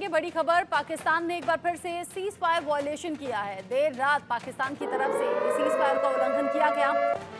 देखेंगे बड़ी खबर। पाकिस्तान ने एक बार फिर से सीज फायर वायलेशन किया है। देर रात पाकिस्तान की तरफ से सीज फायर का उल्लंघन किया गया।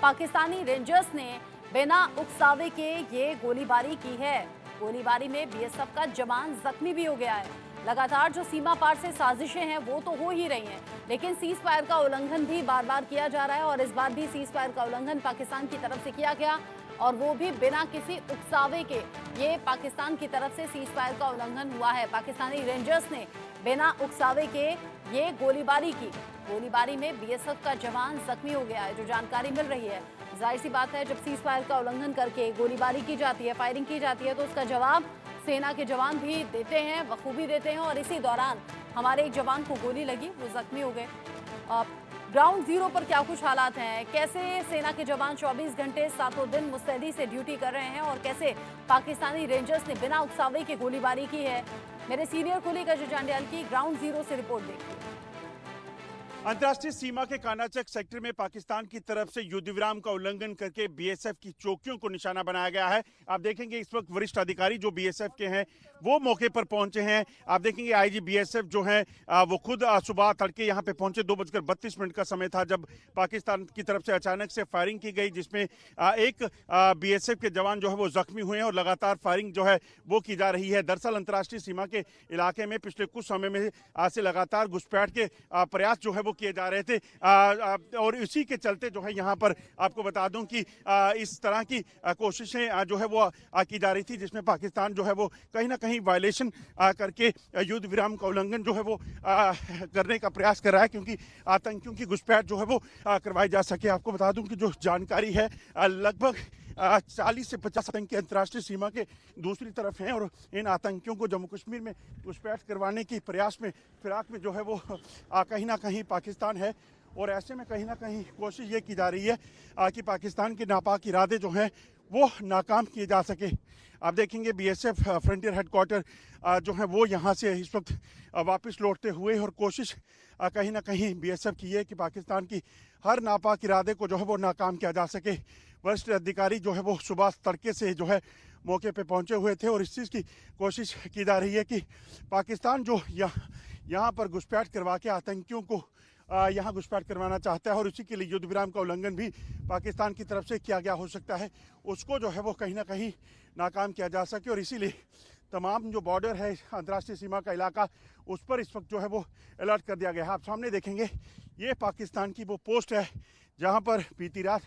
पाकिस्तानी रेंजर्स ने बिना उकसावे के ये गोलीबारी की है। गोलीबारी में बीएसएफ का जवान जख्मी भी हो गया है। लगातार जो सीमा पार से साजिशें हैं वो तो हो ही रही हैं, लेकिन सीज फायर का उल्लंघन भी बार बार किया जा रहा है और इस बार भी सीज फायर का उल्लंघन पाकिस्तान की तरफ से किया गया और वो भी बिना किसी उकसावे के। ये पाकिस्तान की तरफ से सीज फायर का उल्लंघन हुआ है। पाकिस्तानी रेंजर्स ने बिना उकसावे के ये गोलीबारी की। गोलीबारी में बीएसएफ का जवान जख्मी हो गया है। जो जानकारी मिल रही है, जाहिर सी बात है, जब सीज फायर का उल्लंघन करके गोलीबारी की जाती है, फायरिंग की जाती है, तो उसका जवाब सेना के जवान भी देते हैं, बखूबी देते हैं। और इसी दौरान हमारे एक जवान को गोली लगी, वो जख्मी हो गए। ग्राउंड जीरो पर क्या कुछ हालात हैं, कैसे सेना के जवान 24 घंटे सातों दिन मुस्तैदी से ड्यूटी कर रहे हैं और कैसे पाकिस्तानी रेंजर्स ने बिना उकसावे के गोलीबारी की है, मेरे सीनियर कुली अजय जांडियाल की ग्राउंड जीरो से रिपोर्ट देखिए। अंतर्राष्ट्रीय सीमा के कानाचक सेक्टर में पाकिस्तान की तरफ से युद्ध विराम का उल्लंघन करके बीएसएफ की चौकियों को निशाना बनाया गया है। आप देखेंगे इस वक्त वरिष्ठ अधिकारी जो बीएसएफ के हैं वो मौके पर पहुंचे हैं। आप देखेंगे आईजी बीएसएफ जो हैं वो खुद सुबह तड़के यहां पे पहुंचे। 2:32 का समय था जब पाकिस्तान की तरफ से अचानक से फायरिंग की गई, जिसमें एक बीएसएफ के जवान जो है वो जख्मी हुए हैं और लगातार फायरिंग जो है वो की जा रही है। दरअसल अंतर्राष्ट्रीय सीमा के इलाके में पिछले कुछ समय में आज से लगातार घुसपैठ के प्रयास जो है वो किए जा रहे थे और इसी के चलते जो है यहाँ पर आपको बता दूं कि इस तरह की कोशिशें जो है वो की जा रही थी, जिसमें पाकिस्तान जो है वो कहीं ना कहीं वायलेशन करके युद्ध विराम का उल्लंघन जो है वो करने का प्रयास कर रहा है, क्योंकि आतंकियों की घुसपैठ जो है वो करवाई जा सके। आपको बता दूं कि जो जानकारी है लगभग 40 से 50 आतंकी अंतर्राष्ट्रीय सीमा के दूसरी तरफ हैं और इन आतंकियों को जम्मू कश्मीर में घुसपैठ करवाने की प्रयास में फिराक में जो है वो कहीं ना कहीं पाकिस्तान है। और ऐसे में कहीं ना कहीं कोशिश ये की जा रही है कि पाकिस्तान के नापाक इरादे जो हैं वो नाकाम किए जा सके। आप देखेंगे बीएसएफ फ्रंटियर हेडक्वार्टर जो है वो यहाँ से इस वक्त वापस लौटते हुए और कोशिश कहीं ना कहीं बीएसएफ की है कि पाकिस्तान की हर नापाक इरादे को जो है वो नाकाम किया जा सके। वरिष्ठ अधिकारी जो है वो सुबह तड़के से जो है मौके पे पहुंचे हुए थे और इस चीज़ की कोशिश की जा रही है कि पाकिस्तान जो यहाँ पर घुसपैठ करवा के आतंकियों को यहाँ घुसपैठ करवाना चाहता है और उसी के लिए युद्ध विराम का उल्लंघन भी पाकिस्तान की तरफ से किया गया हो सकता है, उसको जो है वो कहीं ना कहीं नाकाम किया जा सके। और इसीलिए तमाम जो बॉर्डर है अंतर्राष्ट्रीय सीमा का इलाका, उस पर इस वक्त जो है वो अलर्ट कर दिया गया है। आप सामने देखेंगे ये पाकिस्तान की वो पोस्ट है जहाँ पर बीती रात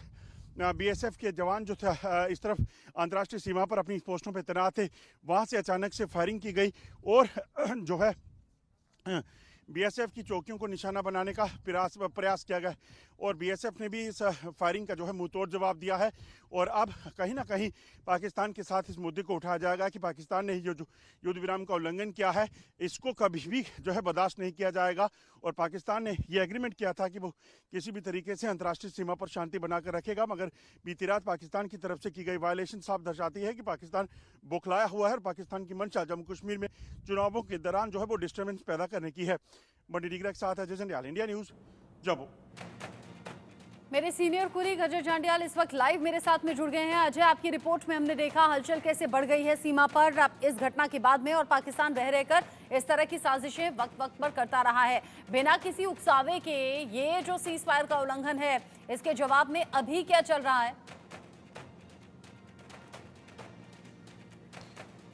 बीएसएफ के जवान जो था इस तरफ अंतर्राष्ट्रीय सीमा पर अपनी पोस्टों पर तैनात थे, वहाँ से अचानक से फायरिंग की गई और जो है बीएसएफ की चौकियों को निशाना बनाने का प्रयास किया गया और बीएसएफ ने भी इस फायरिंग का जो है मुंहतोड़ जवाब दिया है। और अब कहीं ना कहीं पाकिस्तान के साथ इस मुद्दे को उठाया जाएगा कि पाकिस्तान ने जो युद्ध विराम का उल्लंघन किया है इसको कभी भी जो है बर्दाश्त नहीं किया जाएगा। और पाकिस्तान ने ये एग्रीमेंट किया था कि वो किसी भी तरीके से अंतर्राष्ट्रीय सीमा पर शांति बनाकर रखेगा, मगर बीती रात पाकिस्तान की तरफ से की गई वायलेशन साफ दर्शाती है कि पाकिस्तान बौखलाया हुआ है और पाकिस्तान की मंशा जम्मू कश्मीर में चुनावों के दौरान जो है वो डिस्टर्बेंस पैदा करने की है। बड़ी डिग्री के साथ अजय जांडियाल, इंडिया न्यूज, जम्मू। मेरे सीनियर कुलीग अजय जांडियाल इस वक्त लाइव मेरे साथ में जुड़ गए हैं। अजय, आपकी रिपोर्ट में हमने देखा हलचल कैसे बढ़ गई है सीमा पर अब इस घटना के बाद में, और पाकिस्तान रह रहकर इस तरह की साजिशें वक्त वक्त पर करता रहा है बिना किसी उकसावे के। ये जो सीज फायर का उल्लंघन है, इसके जवाब में अभी क्या चल रहा है?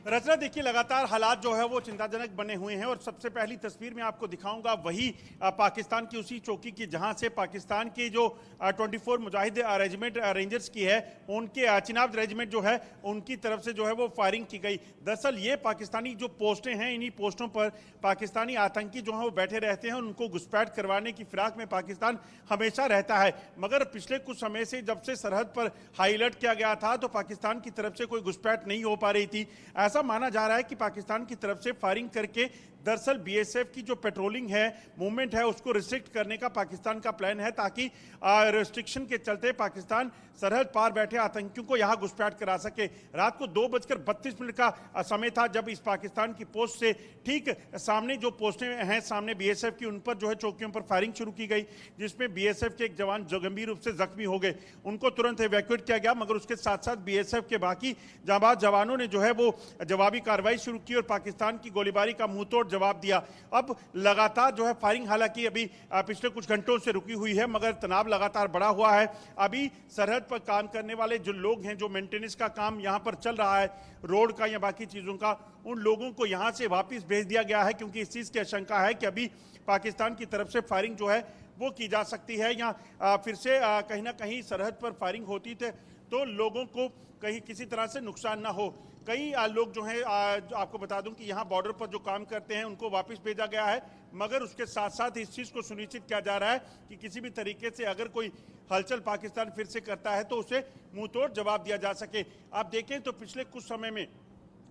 रचना, देखिए लगातार हालात जो है वो चिंताजनक बने हुए हैं और सबसे पहली तस्वीर में आपको दिखाऊंगा वही पाकिस्तान की उसी चौकी की जहां से पाकिस्तान की जो 24 मुजाहिद रेजिमेंट रेंजर्स की है, उनके चिनाब रेजिमेंट जो है उनकी तरफ से जो है वो फायरिंग की गई। दरअसल ये पाकिस्तानी जो पोस्टें हैं, इन्हीं पोस्टों पर पाकिस्तानी आतंकी जो है वो बैठे रहते हैं, उनको घुसपैठ करवाने की फिराक में पाकिस्तान हमेशा रहता है। मगर पिछले कुछ समय से जब से सरहद पर हाई अलर्ट किया गया था तो पाकिस्तान की तरफ से कोई घुसपैठ नहीं हो पा रही थी। ऐसा माना जा रहा है कि पाकिस्तान की तरफ से फायरिंग करके दरअसल बीएसएफ की जो पेट्रोलिंग है, मूवमेंट है, उसको रिस्ट्रिक्ट करने का पाकिस्तान का प्लान है, ताकि रिस्ट्रिक्शन के चलते पाकिस्तान सरहद पार बैठे आतंकियों को यहां घुसपैठ करा सके। रात को 2:32 का समय था जब इस पाकिस्तान की पोस्ट से ठीक सामने जो पोस्टें हैं सामने बीएसएफ की, उन पर जो है चौकियों पर फायरिंग शुरू की गई, जिसमें बीएसएफ के एक जवान जो गंभीर रूप से जख्मी हो गए, उनको तुरंत इवैक्यूएट किया गया। मगर उसके साथ साथ बीएसएफ के बाकी जांबाज जवानों ने जो है वो जवाबी कार्रवाई शुरू की और पाकिस्तान की गोलीबारी का मुंहतोड़ जवाब दिया। अब लगातार जो है फायरिंग हालांकि अभी पिछले कुछ घंटों से रुकी हुई है, मगर तनाव लगातार बढ़ा हुआ है। अभी सरहद पर काम करने वाले जो लोग हैं, जो मेंटेनेंस का काम यहाँ पर चल रहा है, रोड का या बाकी चीज़ों का, उन लोगों को यहाँ से वापस भेज दिया गया है, क्योंकि इस चीज़ की आशंका है कि अभी पाकिस्तान की तरफ से फायरिंग जो है वो की जा सकती है, या फिर से कहीं ना कहीं सरहद पर फायरिंग होती थे तो लोगों को कहीं किसी तरह से नुकसान ना हो। कई लोग जो हैं, आपको बता दूं कि यहाँ बॉर्डर पर जो काम करते हैं उनको वापस भेजा गया है, मगर उसके साथ साथ इस चीज़ को सुनिश्चित किया जा रहा है कि किसी भी तरीके से अगर कोई हलचल पाकिस्तान फिर से करता है तो उसे मुंह तोड़ जवाब दिया जा सके। आप देखें तो पिछले कुछ समय में,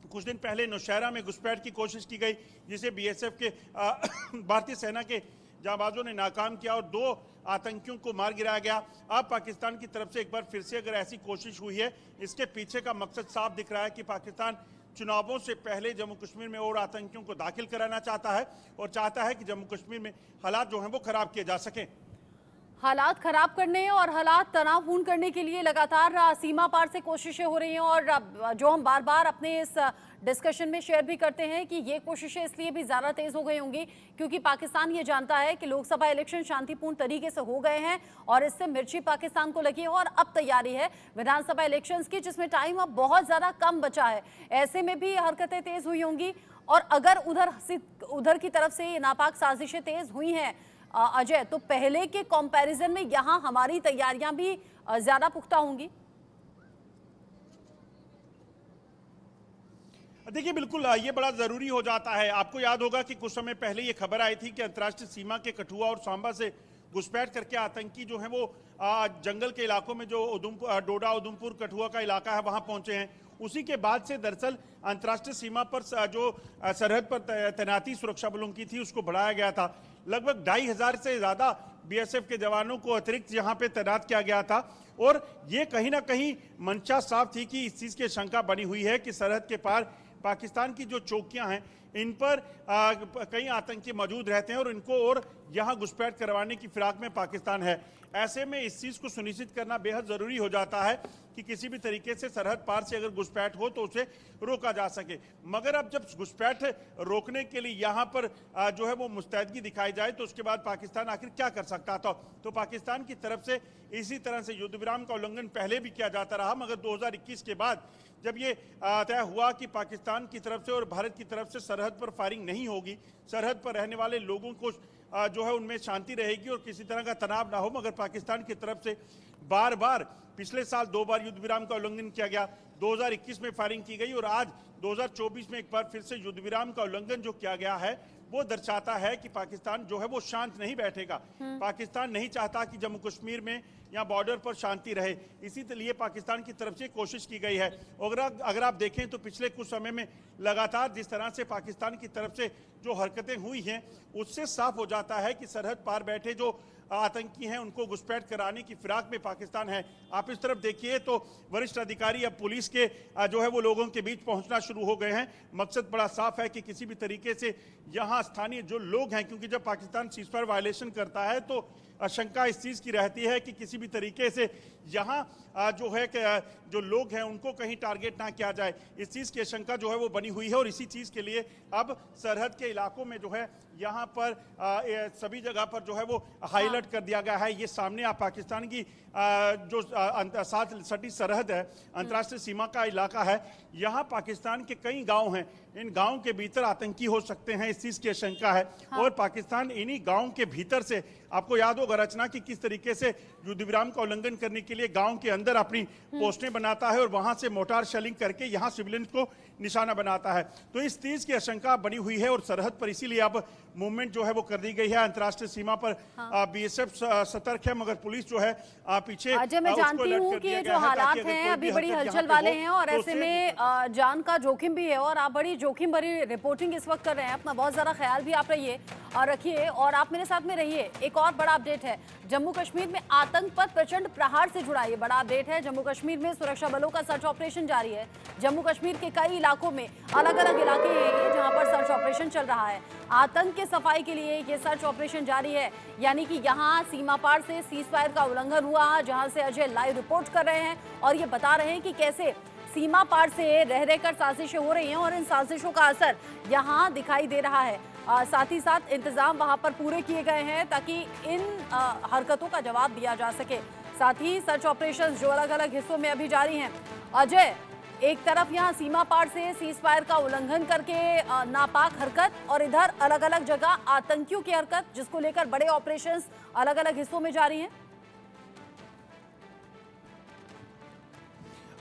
कुछ दिन पहले नौशहरा में घुसपैठ की कोशिश की गई, जिसे बीएसएफ के भारतीय सेना के जांबाजों ने नाकाम किया और 2 आतंकियों को मार गिराया गया। अब पाकिस्तान की तरफ से एक बार फिर से अगर ऐसी कोशिश हुई है, इसके पीछे का मकसद साफ दिख रहा है कि पाकिस्तान चुनावों से पहले जम्मू कश्मीर में और आतंकियों को दाखिल कराना चाहता है और चाहता है कि जम्मू कश्मीर में हालात जो हैं वो खराब किए जा सकें। हालात खराब करने और हालात तनावपूर्ण करने के लिए लगातार सीमा पार से कोशिशें हो रही हैं, और जो हम बार बार अपने इस डिस्कशन में शेयर भी करते हैं कि ये कोशिशें इसलिए भी ज़्यादा तेज़ हो गई होंगी क्योंकि पाकिस्तान ये जानता है कि लोकसभा इलेक्शन शांतिपूर्ण तरीके से हो गए हैं और इससे मिर्ची पाकिस्तान को लगी है और अब तैयारी है विधानसभा इलेक्शंस की, जिसमें टाइम अब बहुत ज़्यादा कम बचा है। ऐसे में भी हरकतें तेज़ हुई होंगी, और अगर उधर की तरफ से ये नापाक साजिशें तेज़ हुई हैं अजय, तो पहले के कंपैरिजन में यहाँ हमारी तैयारियां भी ज्यादा पुख्ता होंगी। देखिए, बिल्कुल ये बड़ा जरूरी हो जाता है। आपको याद होगा कि कुछ समय पहले ये खबर आई थी कि अंतर्राष्ट्रीय सीमा के कठुआ और सांबा से घुसपैठ करके आतंकी जो है वो जंगल के इलाकों में, जो डोडा उधमपुर कठुआ का इलाका है, वहां पहुंचे हैं। उसी के बाद से दरअसल अंतर्राष्ट्रीय सीमा पर जो सरहद पर तैनाती सुरक्षा बलों की थी उसको बढ़ाया गया था। लगभग 2500 से ज्यादा बीएसएफ के जवानों को अतिरिक्त यहाँ पे तैनात किया गया था, और ये कहीं ना कहीं मंशा साफ थी कि इस चीज की शंका बनी हुई है कि सरहद के पार पाकिस्तान की जो चौकियां हैं इन पर कई आतंकी मौजूद रहते हैं और इनको और यहाँ घुसपैठ करवाने की फिराक में पाकिस्तान है। ऐसे में इस चीज़ को सुनिश्चित करना बेहद ज़रूरी हो जाता है कि किसी भी तरीके से सरहद पार से अगर घुसपैठ हो तो उसे रोका जा सके। मगर अब जब घुसपैठ रोकने के लिए यहाँ पर जो है वो मुस्तैदगी दिखाई जाए तो उसके बाद पाकिस्तान आखिर क्या कर सकता था। तो पाकिस्तान की तरफ से इसी तरह से युद्ध विराम का उल्लंघन पहले भी किया जाता रहा, मगर 2021 के बाद जब ये तय हुआ कि पाकिस्तान की तरफ से और भारत की तरफ से सरहद पर फायरिंग नहीं होगी, सरहद पर रहने वाले लोगों को जो है उनमें शांति रहेगी और किसी तरह का तनाव ना हो, मगर पाकिस्तान की तरफ से बार बार पिछले साल 2 बार युद्ध विराम का उल्लंघन किया गया, 2021 में फायरिंग की गई और आज 2024 में एक बार फिर से युद्ध विराम का उल्लंघन जो किया गया है वो दर्शाता है कि पाकिस्तान जो है वो शांत नहीं बैठेगा। पाकिस्तान नहीं चाहता कि जम्मू कश्मीर में या बॉर्डर पर शांति रहे, इसी लिए पाकिस्तान की तरफ से कोशिश की गई है। अगर आप देखें तो पिछले कुछ समय में लगातार जिस तरह से पाकिस्तान की तरफ से जो हरकतें हुई हैं उससे साफ हो जाता है कि सरहद पार बैठे जो आतंकी हैं उनको घुसपैठ कराने की फिराक में पाकिस्तान है। आप इस तरफ देखिए तो वरिष्ठ अधिकारी अब पुलिस के जो है वो लोगों के बीच पहुंचना शुरू हो गए हैं। मकसद बड़ा साफ है कि किसी भी तरीके से यहाँ स्थानीय जो लोग हैं, क्योंकि जब पाकिस्तान सीज़फायर वायलेशन करता है तो आशंका इस चीज़ की रहती है कि किसी भी तरीके से यहाँ जो है कि जो लोग हैं उनको कहीं टारगेट ना किया जाए, इस चीज़ की आशंका जो है वो बनी हुई है। और इसी चीज़ के लिए अब सरहद के इलाकों में जो है यहाँ पर सभी जगह पर जो है वो हाई अलर्ट कर दिया गया है। ये सामने आप पाकिस्तान की जो साथ सटी सरहद है, अंतर्राष्ट्रीय सीमा का इलाका है, यहाँ पाकिस्तान के कई गाँव हैं, इन गाँव के भीतर आतंकी हो सकते हैं, इस चीज़ की आशंका है। और पाकिस्तान इन्हीं गाँव के भीतर से, आपको याद होगा रचना की किस तरीके से युद्ध विराम का उल्लंघन करने के लिए गांव के अंदर अपनी पोस्टें बनाता है और वहां से मोटार शेलिंग करके यहां सिविलियन को निशाना बनाता है। तो इस चीज की आशंका बनी हुई है और सरहद पर इसीलिए अब मूवमेंट जो है वो कर दी गई है। अंतर्राष्ट्रीय सीमा पर बीएसएफ सतर्क है, मगर पुलिस जो है पीछे। अजय, मैं जानती हूँ कि ये जो हालात हैं अभी बड़ी हलचल वाले हैं और ऐसे में जान का जोखिम भी है और आप बड़ी जोखिम भरी रिपोर्टिंग इस वक्त कर रहे हैं। अपना बहुत ज्यादा ख्याल भी आप रखिए और आप मेरे साथ में रहिए। एक और बड़ा अपडेट है, जम्मू कश्मीर में आतंक पर प्रचंड प्रहार से जुड़ा ये बड़ा अपडेट है। जम्मू कश्मीर में सुरक्षा बलों का सर्च ऑपरेशन जारी है। जम्मू कश्मीर के कई इलाकों में, अलग अलग इलाके हैं जहां पर सर्च ऑपरेशन चल रहा है। आतंक के सफाई के लिए ये सर्च ऑपरेशन जारी है, यानी कि यहाँ सीमा पार से सीज़फायर का उल्लंघन हुआ, जहां से अजय लाइव रिपोर्ट कर रहे हैं और ये बता रहे हैं कि कैसे सीमा पार से रह रहकर साजिशें हो रही हैं और इन साजिशों का असर यहाँ दिखाई दे रहा है। साथ ही साथ इंतजाम वहां पर पूरे किए गए हैं ताकि इन हरकतों का जवाब दिया जा सके। साथ ही सर्च ऑपरेशंस जो अलग अलग हिस्सों में अभी जारी हैं। अजय, एक तरफ यहाँ सीमा पार से सीज फायर का उल्लंघन करके नापाक हरकत, और इधर अलग अलग जगह आतंकियों की हरकत, जिसको लेकर बड़े ऑपरेशंस अलग अलग हिस्सों में जारी हैं।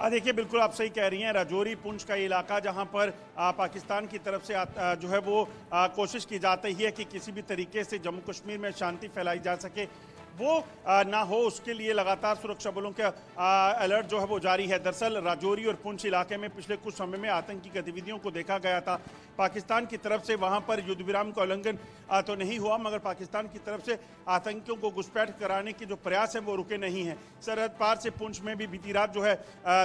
देखिए, बिल्कुल आप सही कह रही हैं। राजौरी पुंछ का इलाका जहां पर पाकिस्तान की तरफ से जो है वो कोशिश की जाती है कि किसी भी तरीके से जम्मू कश्मीर में शांति फैलाई जा सके, वो ना हो, उसके लिए लगातार सुरक्षा बलों का अलर्ट जो है वो जारी है। दरअसल राजौरी और पुंछ इलाके में पिछले कुछ समय में आतंकी गतिविधियों को देखा गया था। पाकिस्तान की तरफ से वहां पर युद्ध विराम का उल्लंघन तो नहीं हुआ, मगर पाकिस्तान की तरफ से आतंकियों को घुसपैठ कराने के जो प्रयास है वो रुके नहीं हैं। सरहद पार से पुंछ में भी बीती रात जो है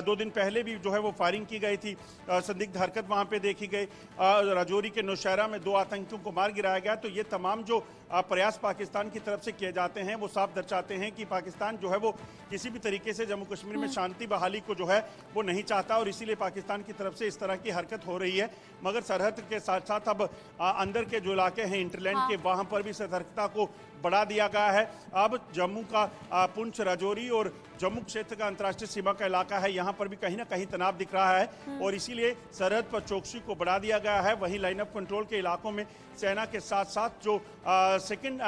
2 दिन पहले भी जो है वो फायरिंग की गई थी, संदिग्ध हरकत वहां पे देखी गई। राजौरी के नौशहरा में 2 आतंकियों को मार गिराया गया। तो ये तमाम जो प्रयास पाकिस्तान की तरफ से किए जाते हैं वो साफ दर्शाते हैं कि पाकिस्तान जो है वो किसी भी तरीके से जम्मू कश्मीर में शांति बहाली को जो है वो नहीं चाहता, और इसीलिए पाकिस्तान की तरफ से इस तरह की हरकत हो रही है। मगर सरहद के साथ साथ अब अंदर के जो इलाके हैं इंटरलैंड के, वहां पर भी सतर्कता को बढ़ा दिया गया है। अब जम्मू का पुंछ, राजौरी और जम्मू क्षेत्र का अंतर्राष्ट्रीय सीमा का इलाका है, यहाँ पर भी कहीं ना कहीं तनाव दिख रहा है, और इसीलिए सरहद पर चौकसी को बढ़ा दिया गया है। वहीं लाइन ऑफ कंट्रोल के इलाकों में सेना के साथ साथ जो सेकंड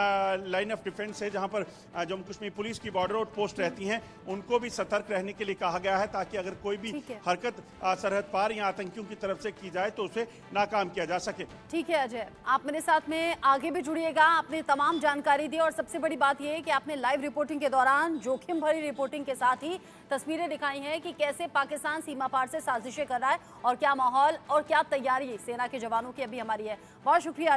लाइन ऑफ डिफेंस है, जहां पर जम्मू कश्मीर पुलिस की बॉर्डर आउट पोस्ट रहती हैं, उनको भी सतर्क रहने के लिए कहा गया है, ताकि अगर कोई भी हरकत सरहद पार या आतंकियों की तरफ से की जाए तो उसे नाकाम किया जा सके। ठीक है अजय, आप मेरे साथ में आगे भी जुड़िएगा। आपने तमाम जानकारी दी, और सबसे बड़ी बात यह है कि आपने लाइव रिपोर्टिंग के दौरान जोखिम भरी रिपोर्टिंग के साथ ही तस्वीरें दिखाई हैं कि कैसे पाकिस्तान सीमा पार से साजिशें कर रहा है, और क्या माहौल और क्या तैयारी सेना के जवानों की अभी हमारी है। बहुत शुक्रिया।